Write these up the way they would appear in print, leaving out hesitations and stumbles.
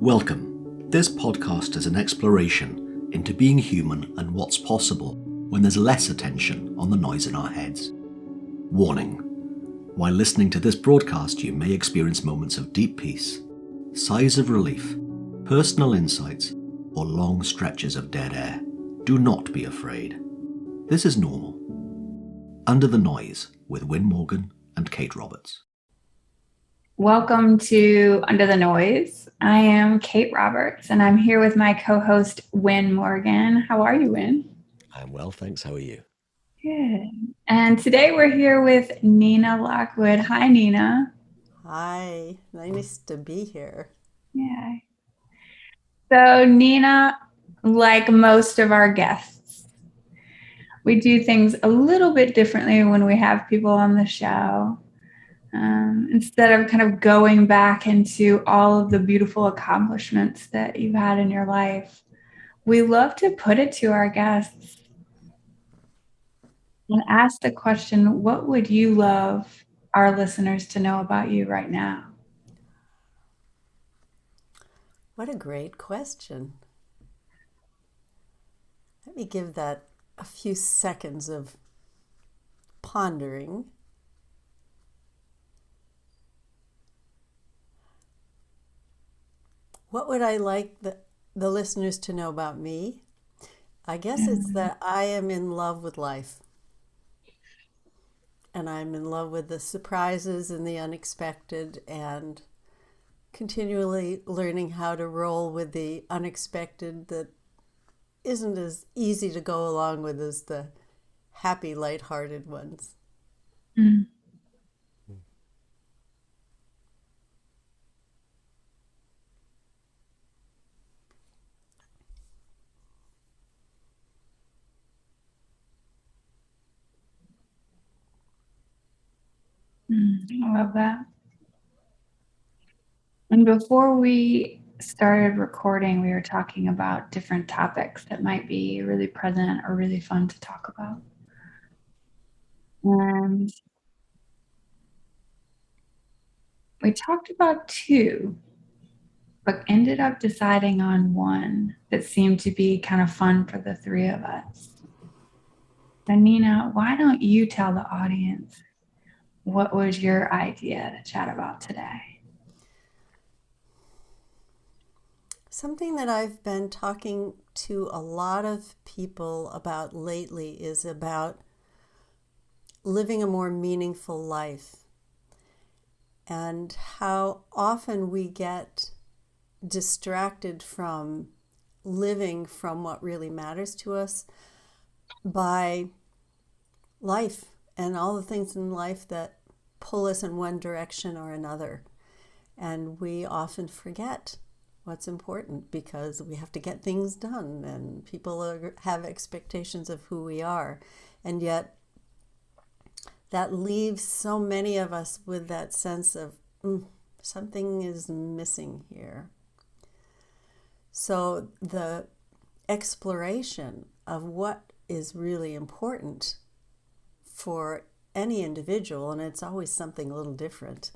Welcome. This podcast is an exploration into being human and what's possible when there's less attention on the noise in our heads. Warning. While listening to this broadcast, you may experience moments of deep peace, sighs of relief, personal insights, or long stretches of dead air. Do not be afraid. This is normal. Under the Noise with Wyn Morgan and Kate Roberts. Welcome to Under the Noise. I am Kate Roberts, and I'm here with my co-host, Wyn Morgan. How are you, Wyn? I'm well, thanks. How are you? Good. And today we're here with Nina Lockwood. Hi, Nina. Hi. Nice to be here. Yeah. So, Nina, like most of our guests, we do things a little bit differently when we have people on the show. Instead of kind of going back into all of the beautiful accomplishments that you've had in your life, we love to put it to our guests and ask the question, what would you love our listeners to know about you right now? What a great question. Let me give that a few seconds of pondering. What would I like the listeners to know about me? I guess it's that I am in love with life. And I'm in love with the surprises and the unexpected, and continually learning how to roll with the unexpected that isn't as easy to go along with as the happy, lighthearted ones. Mm. I love that. And before we started recording, we were talking about different topics that might be really present or really fun to talk about. And we talked about two, but ended up deciding on one that seemed to be kind of fun for the three of us. And Nina, why don't you tell the audience what was your idea to chat about today? Something that I've been talking to a lot of people about lately is about living a more meaningful life, and how often we get distracted from living from what really matters to us by life and all the things in life that pull us in one direction or another. And we often forget what's important because we have to get things done, and people have expectations of who we are. And yet that leaves so many of us with that sense of something is missing here. So the exploration of what is really important for any individual, and it's always something a little different,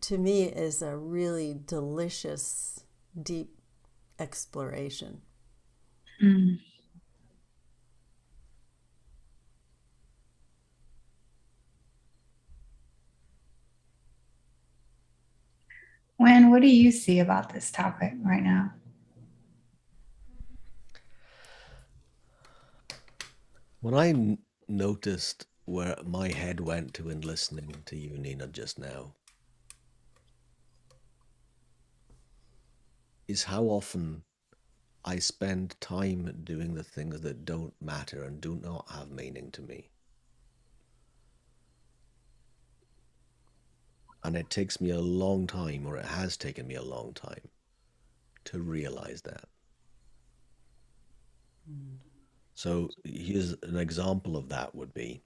to me is a really delicious, deep exploration. Mm. Wyn, what do you see about this topic right now? When I noticed where my head went to in listening to you, Nina, just now, is how often I spend time doing the things that don't matter and do not have meaning to me. And it takes me a long time, or it has taken me a long time, to realize that. So here's an example of that would be,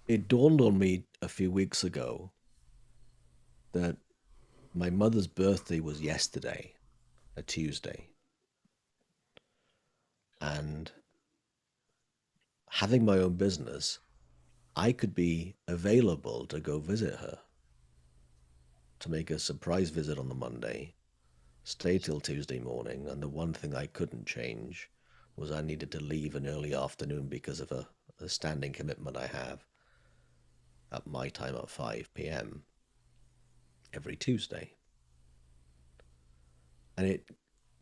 it dawned on me a few weeks ago that my mother's birthday was yesterday, a Tuesday. And having my own business, I could be available to go visit her to make a surprise visit on the Monday, stay till Tuesday morning, and the one thing I couldn't change was I needed to leave in early afternoon because of a standing commitment I have at my time at 5 p.m. every Tuesday. And it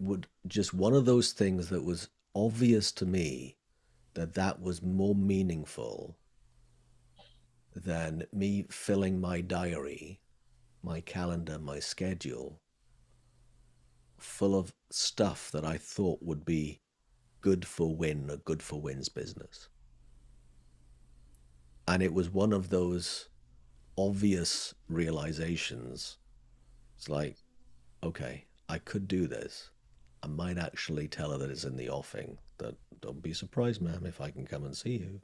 would just one of those things that was obvious to me that was more meaningful than me filling my diary, my calendar, my schedule full of stuff that I thought would be good for Win or good for Win's business. And it was one of those obvious realizations. It's like, okay, I could do this. I might actually tell her that it's in the offing, that don't be surprised, ma'am, if I can come and see you.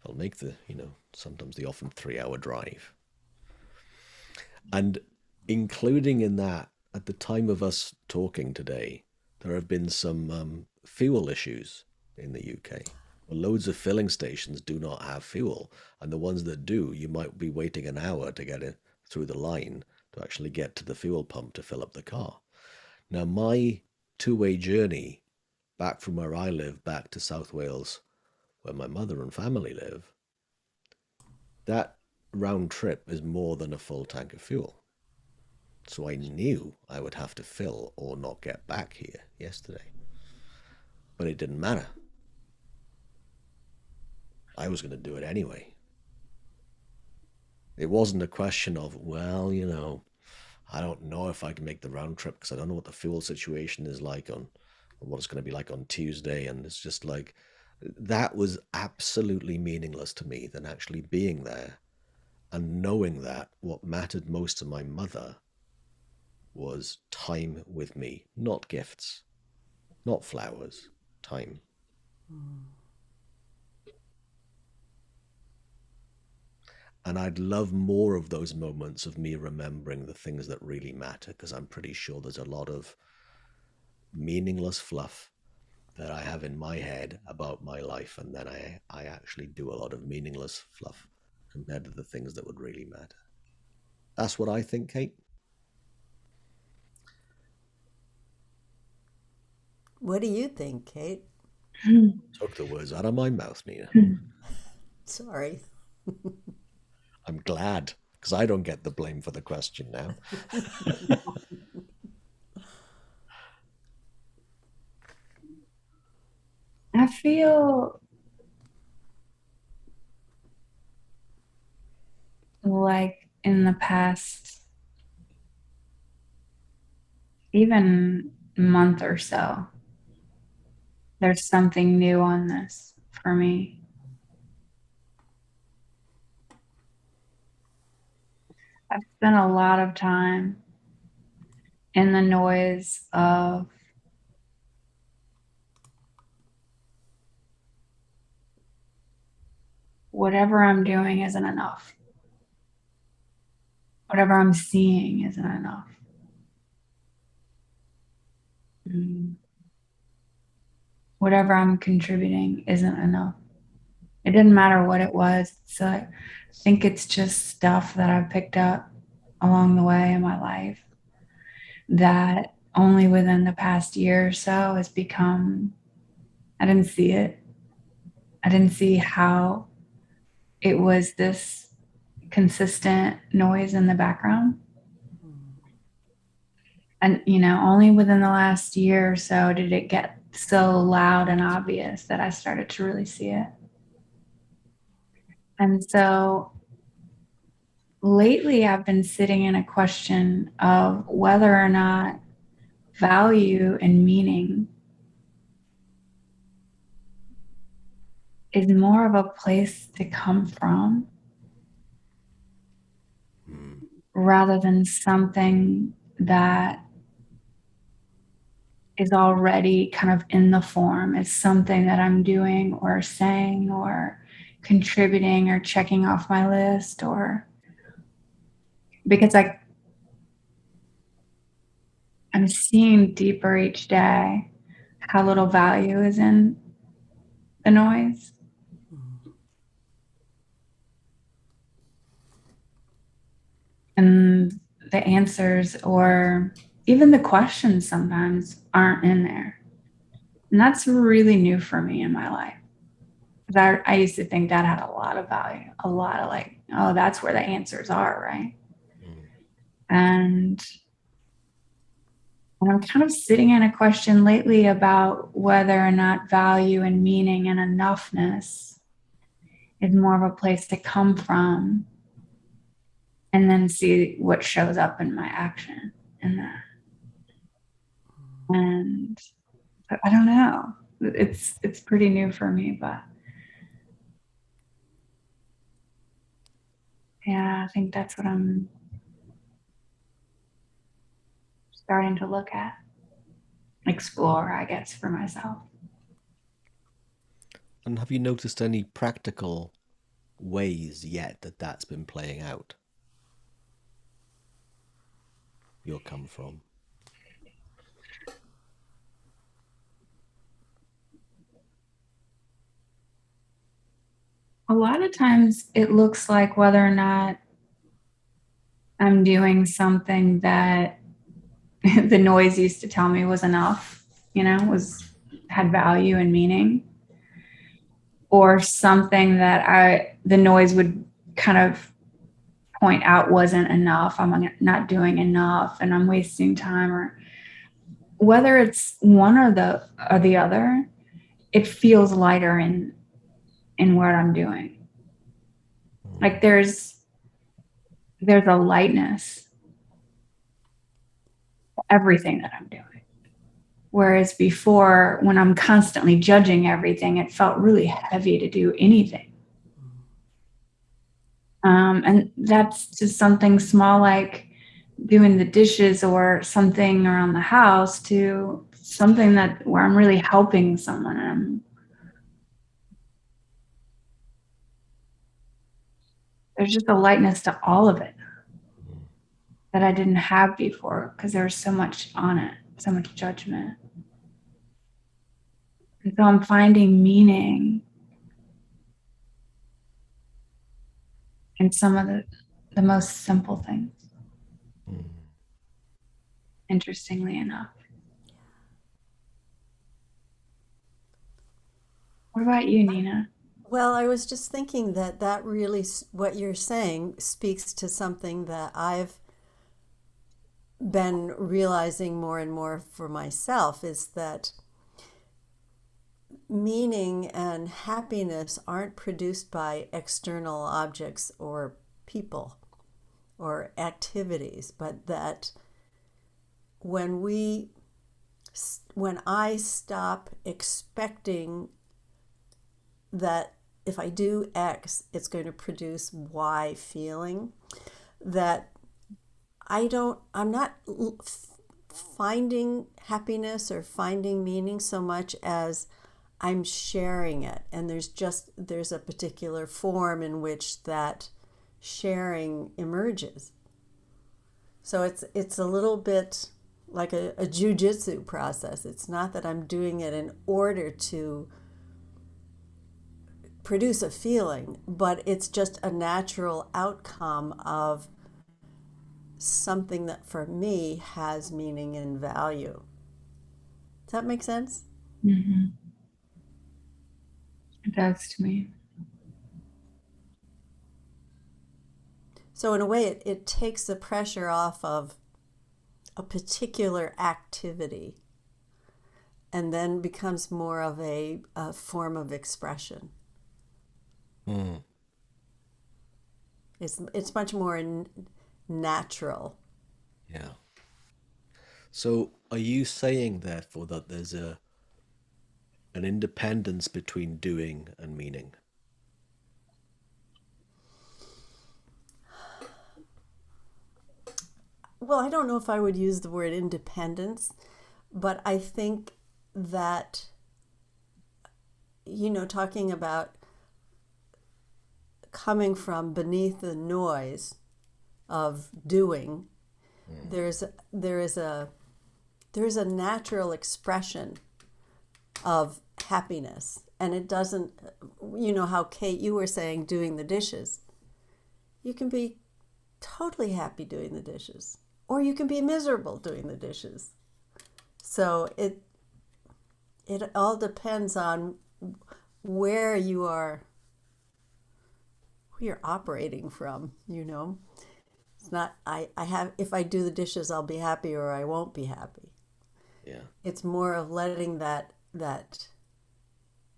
I'll make the, sometimes the often 3-hour drive. And including in that, at the time of us talking today, there have been some fuel issues in the UK. Well, loads of filling stations do not have fuel. And the ones that do, you might be waiting an hour to get it through the line to actually get to the fuel pump to fill up the car. Now, my two-way journey back from where I live back to South Wales, where my mother and family live, that round trip is more than a full tank of fuel. So I knew I would have to fill or not get back here yesterday. But it didn't matter. I was going to do it anyway. It wasn't a question of, well, I don't know if I can make the round trip because I don't know what the fuel situation is like or what it's going to be like on Tuesday. And it's just like, that was absolutely meaningless to me than actually being there and knowing that what mattered most to my mother was time with me, not gifts, not flowers, time. And I'd love more of those moments of me remembering the things that really matter, because I'm pretty sure there's a lot of meaningless fluff that I have in my head about my life, and then I actually do a lot of meaningless fluff compared to the things that would really matter. That's what I think, Kate. What do you think, Kate? Took the words out of my mouth, Nina. Sorry. I'm glad, because I don't get the blame for the question now. I feel like in the past, even month or so, there's something new on this for me. I've spent a lot of time in the noise of whatever I'm doing isn't enough. Whatever I'm seeing isn't enough. Whatever I'm contributing isn't enough. It didn't matter what it was. So I think it's just stuff that I've picked up along the way in my life that only within the past year or so has become, I didn't see it. I didn't see how it was this consistent noise in the background. And, only within the last year or so did it get so loud and obvious that I started to really see it. And so lately I've been sitting in a question of whether or not value and meaning is more of a place to come from rather than something that is already kind of in the form. It's something that I'm doing or saying or contributing or checking off my list, or because I'm seeing deeper each day how little value is in the noise. And the answers or even the questions sometimes aren't in there. And that's really new for me in my life. I used to think that had a lot of value, a lot of like, oh, that's where the answers are, right? And I'm kind of sitting in a question lately about whether or not value and meaning and enoughness is more of a place to come from and then see what shows up in my action in that. And I don't know. It's pretty new for me, but yeah, I think that's what I'm starting to look at, explore, I guess, for myself. And have you noticed any practical ways yet that that's been playing out? Your come from? A lot of times it looks like whether or not I'm doing something that the noise used to tell me was enough, had value and meaning, or something that the noise would kind of point out wasn't enough. I'm not doing enough and I'm wasting time, or whether it's one or the other, it feels lighter in what I'm doing. Like there's a lightness to everything that I'm doing. Whereas before, when I'm constantly judging everything, it felt really heavy to do anything. And that's just something small like doing the dishes or something around the house to something where I'm really helping someone. There's just a lightness to all of it that I didn't have before because there was so much on it, so much judgment. And so I'm finding meaning in some of the most simple things, interestingly enough. What about you, Nina? Well, I was just thinking that really, what you're saying speaks to something that I've been realizing more and more for myself, is that meaning and happiness aren't produced by external objects or people or activities, but that when I stop expecting that if I do X, it's going to produce Y feeling, that I'm not finding happiness or finding meaning so much as I'm sharing it. And there's a particular form in which that sharing emerges. So it's a little bit like a jujitsu process. It's not that I'm doing it in order to produce a feeling, but it's just a natural outcome of something that for me has meaning and value. Does that make sense? Mm-hmm. It does to me. So in a way, it takes the pressure off of a particular activity and then becomes more of a form of expression. It's much more natural. Yeah. So are you saying, therefore, that there's an independence between doing and meaning? Well, I don't know if I would use the word independence, but I think that, talking about coming from beneath the noise of doing, there is a natural expression of happiness, and it doesn't, how Kate, you were saying doing the dishes, you can be totally happy doing the dishes, or you can be miserable doing the dishes. So it all depends on where you're operating from, you know. It's not I have, if I do the dishes I'll be happy or I won't be happy. Yeah. It's more of letting that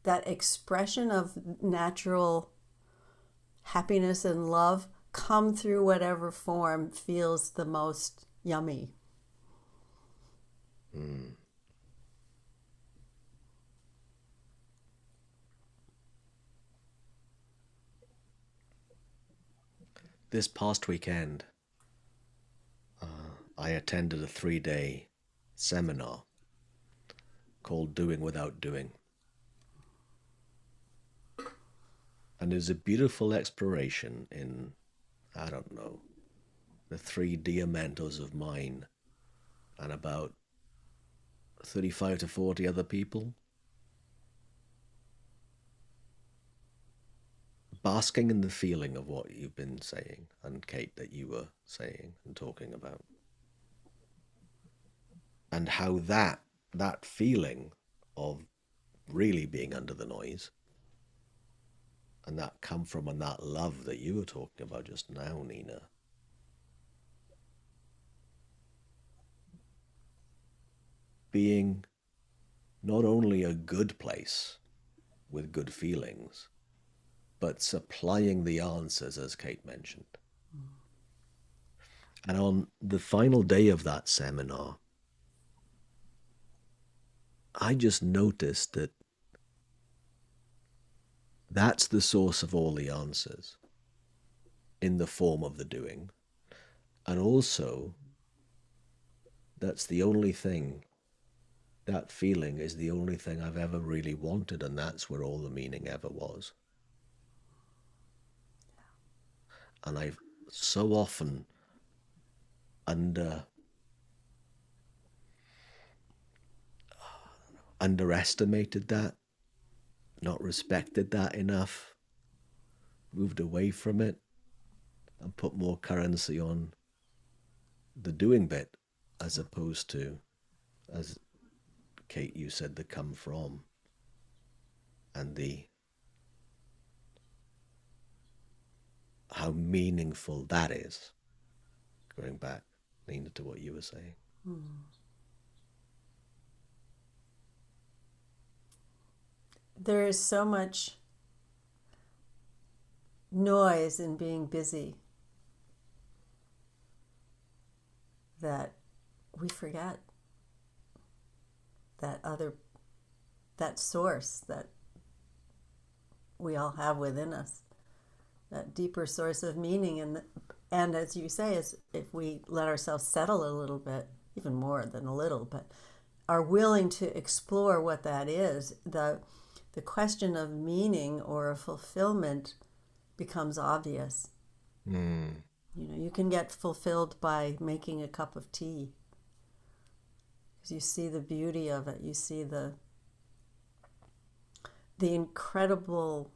expression of natural happiness and love come through whatever form feels the most yummy. Mm. This past weekend, I attended a 3-day seminar called Doing Without Doing. And it was a beautiful exploration in, I don't know, the 3 diamentos of mine and about 35 to 40 other people, basking in the feeling of what you've been saying, and Kate, that you were saying and talking about. And how that feeling of really being under the noise, and that come from, and that love that you were talking about just now, Nina, being not only a good place with good feelings, but supplying the answers, as Kate mentioned. And on the final day of that seminar, I just noticed that that's the source of all the answers in the form of the doing. And also, that's the only thing, that feeling is the only thing I've ever really wanted, and that's where all the meaning ever was. And I've so often underestimated that, not respected that enough, moved away from it, and put more currency on the doing bit, as opposed to, as Kate, you said, the come from, and the how meaningful that is. Going back, Nina, to what you were saying. There is so much noise in being busy that we forget that source that we all have within us, that deeper source of meaning. And as you say, is if we let ourselves settle a little bit, even more than a little, but are willing to explore what that is, the question of meaning or fulfillment becomes obvious. You know, you can get fulfilled by making a cup of tea, because you see the beauty of it. You see the incredible,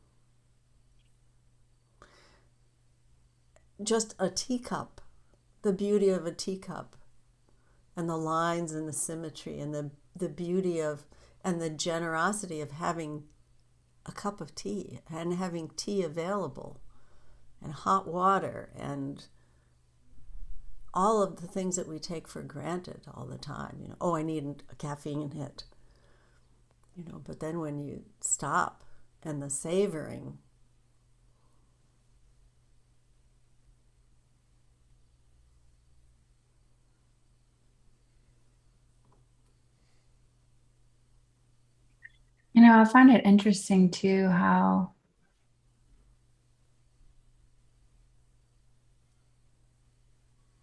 just a teacup, the beauty of a teacup, and the lines and the symmetry and the beauty of, and the generosity of having a cup of tea and having tea available and hot water and all of the things that we take for granted all the time. You know, oh, I need a caffeine hit. You know, but then when you stop, and the savoring, You know, I find it interesting too how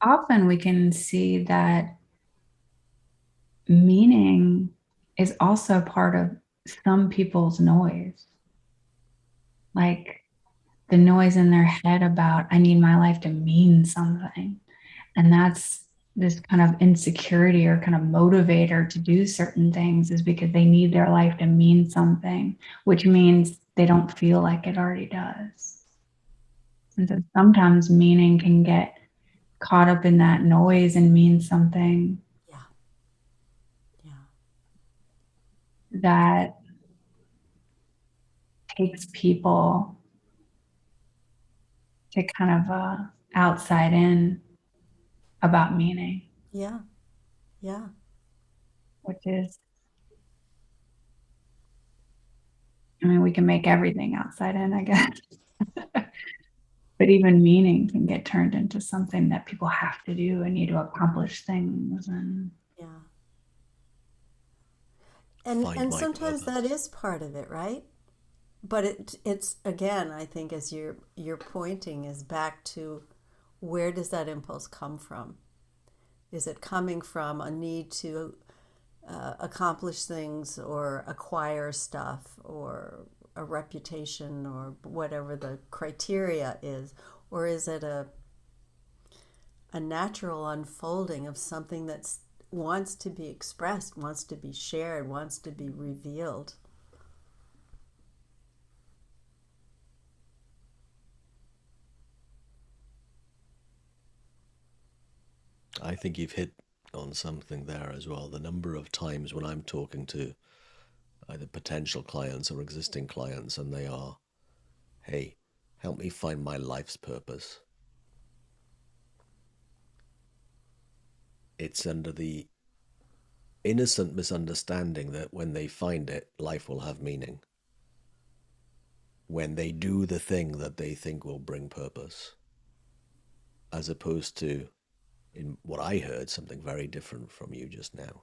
often we can see that meaning is also part of some people's noise. Like the noise in their head about, I need my life to mean something. And that's this kind of insecurity or kind of motivator to do certain things, is because they need their life to mean something, which means they don't feel like it already does. And so sometimes meaning can get caught up in that noise and mean something that takes people to kind of outside in about meaning. Yeah. Which is, I mean, we can make everything outside in, I guess. But even meaning can get turned into something that people have to do and need to accomplish things. And and sometimes purpose. that is part of it, right? But it's again, I think, as you're pointing, is back to, where does that impulse come from? Is it coming from a need to accomplish things or acquire stuff or a reputation or whatever the criteria is? Or is it a natural unfolding of something that wants to be expressed, wants to be shared, wants to be revealed? I think you've hit on something there as well. The number of times when I'm talking to either potential clients or existing clients, and they are, hey, help me find my life's purpose. It's under the innocent misunderstanding that when they find it, life will have meaning. When they do the thing that they think will bring purpose, as opposed to, in what I heard, something very different from you just now.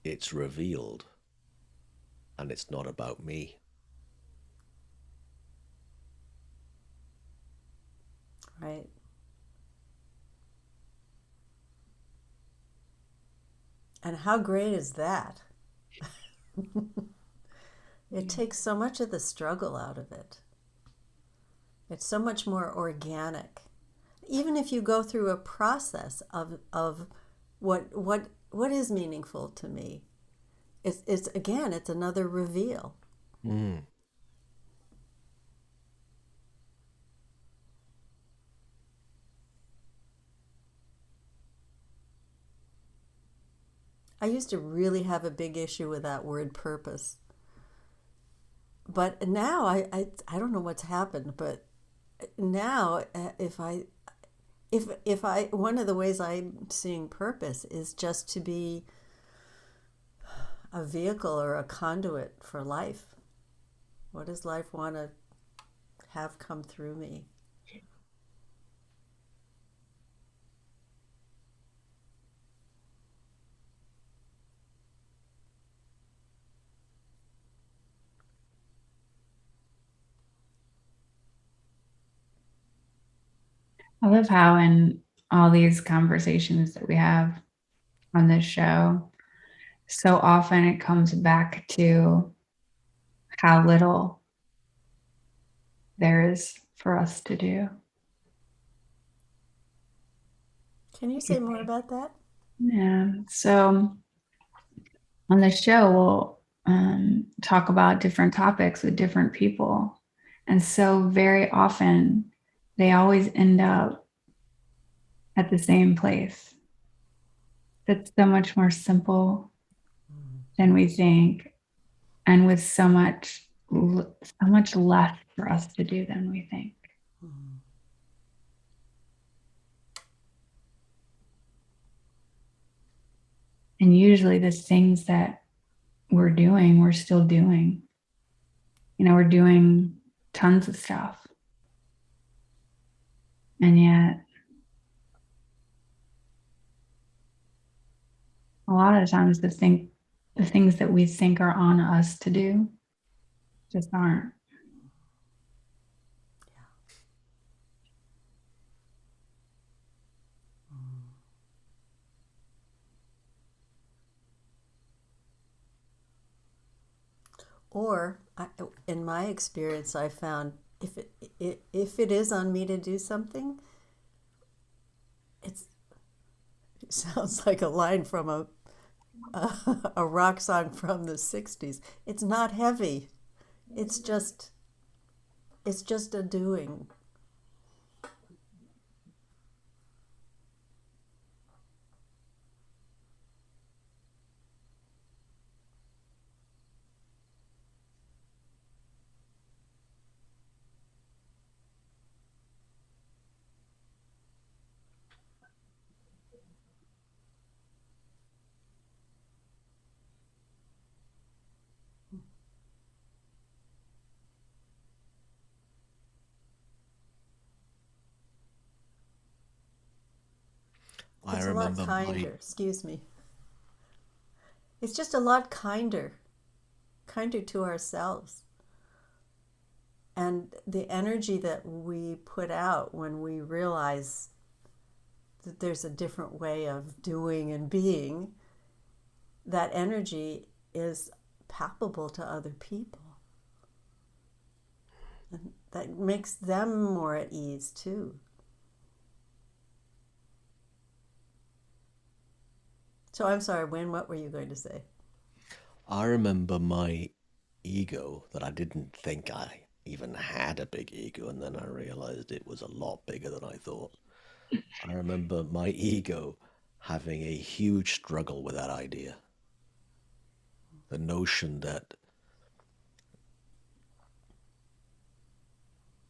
It's revealed, and it's not about me. Right. And how great is that? It takes so much of the struggle out of it. It's so much more organic. Even if you go through a process of what is meaningful to me, it's again, it's another reveal. I used to really have a big issue with that word purpose. But now I don't know what's happened, but now if I one of the ways I'm seeing purpose is just to be a vehicle or a conduit for life. What does life want to have come through me? I love how in all these conversations that we have on this show, so often it comes back to how little there is for us to do. Can you say more about that? Yeah. So on the show, we'll talk about different topics with different people. And so very often they always end up at the same place. That's so much more simple than we think, and with so much less for us to do than we think. And usually the things that we're doing, we're still doing. You know, we're doing tons of stuff. And yet, a lot of the times the things that we think are on us to do just aren't. Or, in my experience, I found if it is on me to do something, it sounds like a line from a rock song from the 60s. It's not heavy. It's just It's just a doing. I It's a lot remember kinder, my excuse me. It's just a lot kinder to ourselves. And the energy that we put out when we realize that there's a different way of doing and being, that energy is palpable to other people. And that makes them more at ease too. So I'm sorry, Wynn, what were you going to say? I remember my ego, that I didn't think I even had a big ego, and then I realized it was a lot bigger than I thought. I remember my ego having a huge struggle with that idea. The notion that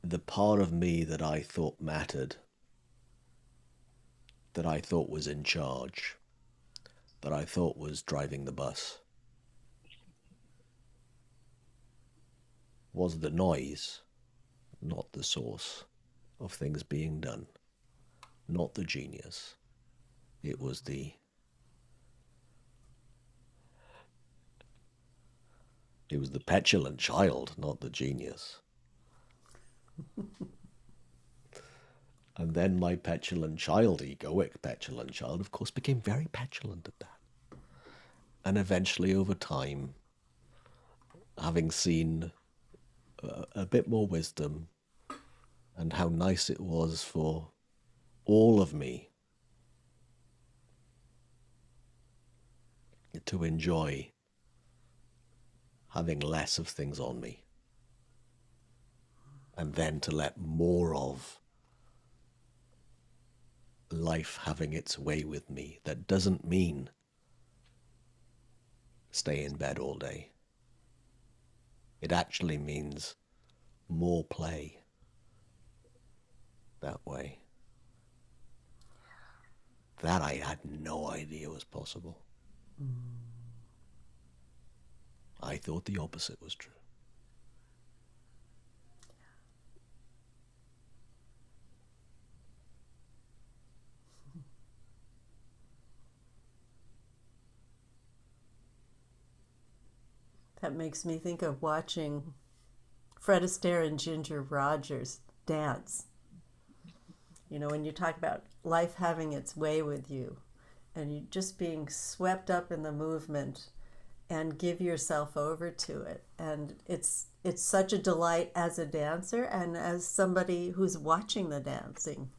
the part of me that I thought mattered, that I thought was in charge, that I thought was driving the bus, was the noise, not the source of things being done, not the genius. It was the petulant child, not the genius. And then my petulant child, egoic petulant child, of course, became very petulant at that. And eventually, over time, having seen a bit more wisdom and how nice it was for all of me to enjoy having less of things on me, and then to let more of life having its way with me. That doesn't mean stay in bed all day. It actually means more play that way. That I had no idea was possible. I thought the opposite was true. That makes me think of watching Fred Astaire and Ginger Rogers dance. You know, when you talk about life having its way with you and you just being swept up in the movement and give yourself over to it. And it's such a delight as a dancer and as somebody who's watching the dancing.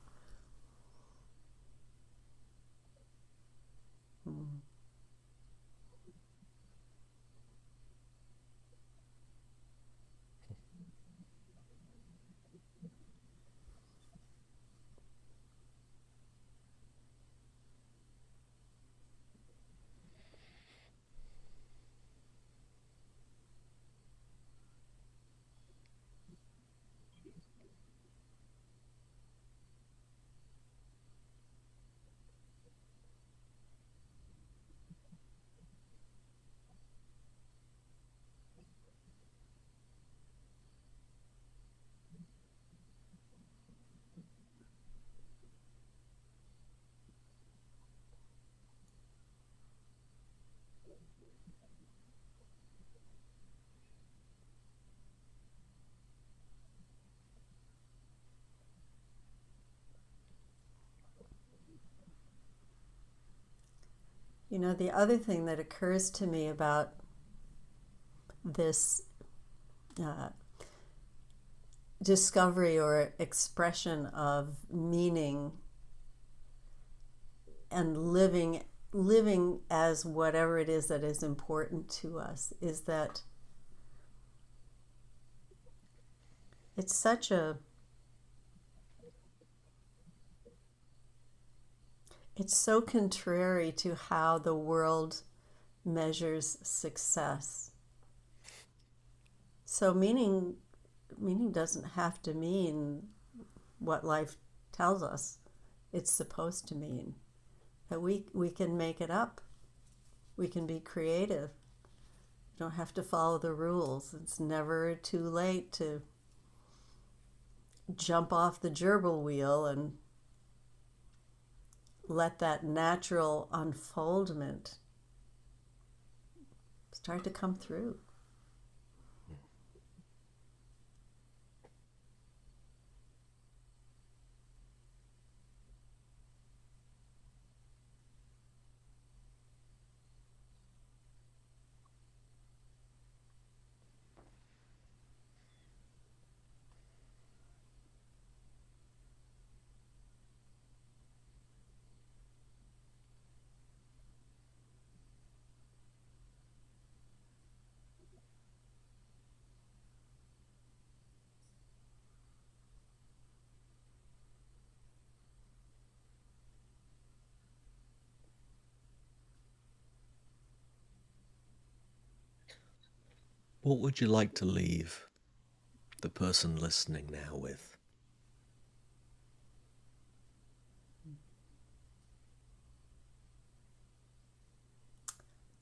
You know, the other thing that occurs to me about this discovery or expression of meaning and living as whatever it is that is important to us is that It's such a, it's so contrary to how the world measures success. So meaning doesn't have to mean what life tells us it's supposed to mean. That we can make it up. We can be creative. We don't have to follow the rules. It's never too late to jump off the gerbil wheel and let that natural unfoldment start to come through. What would you like to leave the person listening now with?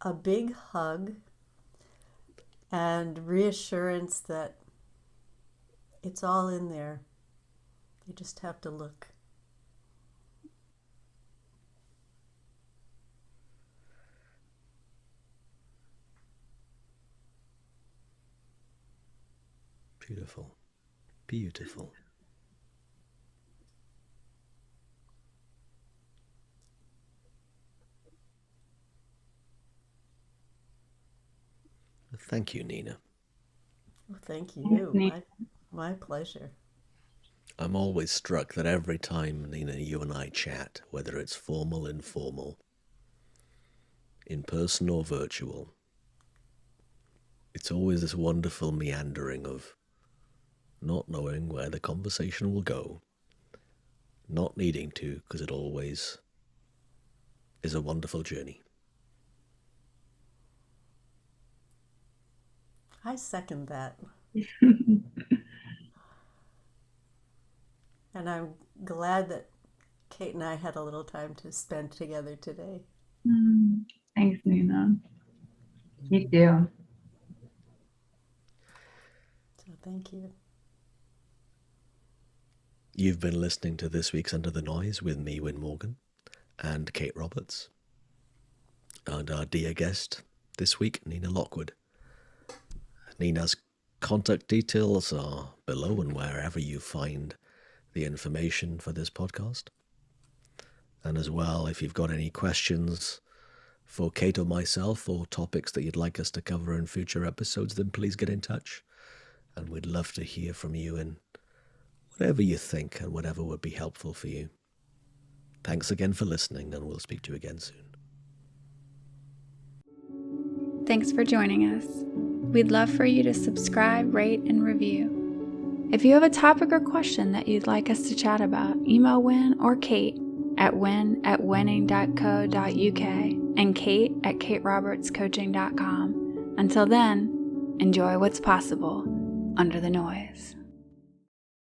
A big hug and reassurance that it's all in there. You just have to look. Beautiful. Beautiful. Thank you, Nina. Well, thank you. My pleasure. I'm always struck that every time, Nina, you and I chat, whether it's formal, informal, in person or virtual, it's always this wonderful meandering of not knowing where the conversation will go, not needing to, because it always is a wonderful journey. I second that. And I'm glad that Kate and I had a little time to spend together today. Thanks, Nina. You too. So thank you. You've been listening to this week's Under the Noise with me, Win Morgan, and Kate Roberts, and our dear guest this week, Nina Lockwood. Nina's contact details are below and wherever you find the information for this podcast. And as well, if you've got any questions for Kate or myself, or topics that you'd like us to cover in future episodes, then please get in touch. And we'd love to hear from you in whatever you think and whatever would be helpful for you. Thanks again for listening, and we'll speak to you again soon. Thanks for joining us. We'd love for you to subscribe, rate, and review. If you have a topic or question that you'd like us to chat about, email Win or Kate at win@winning.co.uk and Kate at katerobertscoaching.com. Until then, enjoy what's possible under the noise.